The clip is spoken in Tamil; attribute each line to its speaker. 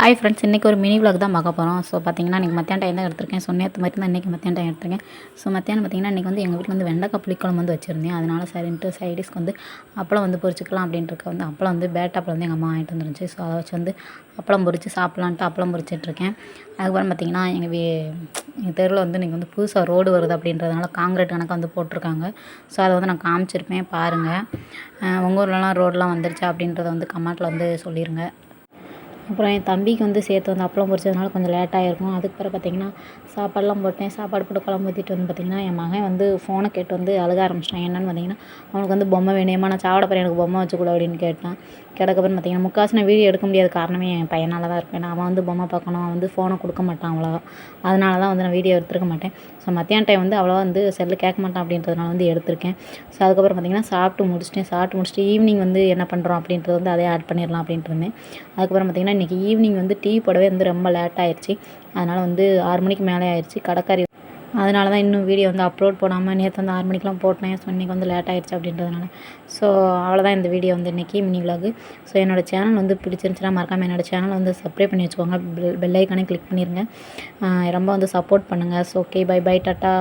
Speaker 1: ஹாய் ஃப்ரெண்ட்ஸ், இன்றைக்கி ஒரு மினி விலாக் தான் பார்க்க போகிறோம். ஸோ பார்த்தீங்கன்னா இன்றைக்கி மத்தியான டைம் தான் எடுத்திருக்கேன். ஸோ நேற்று மாதிரி தான் இன்றைக்கி மத்தியான டைம் எடுத்திருக்கேன். ஸோ மத்தியானம் பார்த்தீங்கன்னா இன்றைக்கி வந்து எங்கள் வீட்டில் வந்து வெண்டைக்காய் புளிக்குழம்பு வந்து வச்சுருந்தேன். அதனால சரின்ட்டு சைடிஷ்க்கு வந்து அப்பளம் வந்து பொரிச்சிக்கலாம் அப்படின்ட்டு வந்து அப்பளம் வந்து பேட்டாப்பில் வந்து எங்கள் அம்மா வாங்கிட்டு வந்துருந்துச்சு. ஸோ அதை வச்சு வந்து அப்பளம் பொரித்து சாப்பிட்லான்ட்டு அப்பளம் பொரிச்சிட்ருக்கேன். அதுக்கப்புறம் பார்த்திங்கன்னா எங்கள் தெருவில் வந்து இன்றைக்கி வந்து புதுசாக ரோடு வருது அப்படின்றதுனால காங்கிரீட் கணக்காக வந்து போட்டிருக்காங்க. ஸோ அதை வந்து நான் காமிச்சிருப்பேன் பாருங்கள். உங்கள் ஊர்லலாம் ரோடெலாம் வந்துருச்சா அப்படின்றத வந்து கமெண்ட்டில் வந்து சொல்லிடுங்க. அப்புறம் என் தம்பிக்கு வந்து சேர்த்து வந்து அப்பளம் பொரிச்சதுனால கொஞ்சம் லேட்டாக இருக்கும். அதுக்கப்புறம் பார்த்திங்கன்னா சாப்பாடெலாம் போட்டேன். சாப்பாடு போட்டு குழம்பு ஊற்றிட்டு வந்து பார்த்திங்கன்னா என் மகன் வந்து ஃபோனை கேட்டு வந்து அழுக ஆரம்பிச்சிட்டான். என்னென்னு பார்த்திங்கன்னா அவனுக்கு வந்து பொம்மை வேணுமா, நான் சாப்பிட போகிறேன், எனக்கு பொம்மை வச்சுக்கூட அப்படின்னு கேட்டான். கிடக்கப்புறம் பார்த்திங்கன்னா முக்கால்வாசி நான் வீடியோ எடுக்க முடியாத காரணமே என் பையனால் தான் இருக்கும். ஏன்னா அவன் வந்து பொம்மை பார்க்கணும், அவன் வந்து ஃபோனை கொடுக்க மாட்டான் அவ்வளோவா. அதனால தான் வந்து நான் வீடியோ எடுத்துருக்க மாட்டேன். ஸோ மத்தியான டைம் வந்து அவ்வளோவா வந்து செல்லு கேட்க மாட்டான் அப்படின்றதுனால வந்து எடுத்திருக்கேன். ஸோ அதுக்கப்புறம் பார்த்திங்கன்னா சாப்பிட்டு முடிச்சுட்டு ஈவினிங் வந்து என்ன பண்ணுறோம் அப்படின்றது வந்து அதே ஆட் பண்ணிடலாம் அப்படின்ட்டு இருந்தேன். அதுக்கப்புறம் பார்த்திங்கன்னா இன்றைக்கி ஈவினிங் வந்து டீ போடவே வந்து ரொம்ப லேட் ஆயிடுச்சு. அதனால் வந்து 6 மணிக்கு மேலே ஆயிடுச்சு. கடைக்காரி அதனால தான் இன்னும் வீடியோ வந்து அப்லோட் போடாமல் நேற்று வந்து 6 மணிக்கெலாம் போட்டேன். ஸோ இன்றைக்கி வந்து லேட் ஆயிடுச்சு அப்படின்றதுனால. ஸோ அவ்வளோதான் இந்த வீடியோ வந்து இன்றைக்கி மினி விலாக். ஸோ என்னோடய சேனல் வந்து பிடிச்சிருந்துச்சுன்னா மறக்காமல் என்னோடய சேனல் வந்து சப்ஸ்கிரைப் பண்ணி வச்சுக்கோங்க. பெல் ஐக்கானே கிளிக் பண்ணிடுங்க. ரொம்ப வந்து சப்போர்ட் பண்ணுங்கள். So okay, bye tata.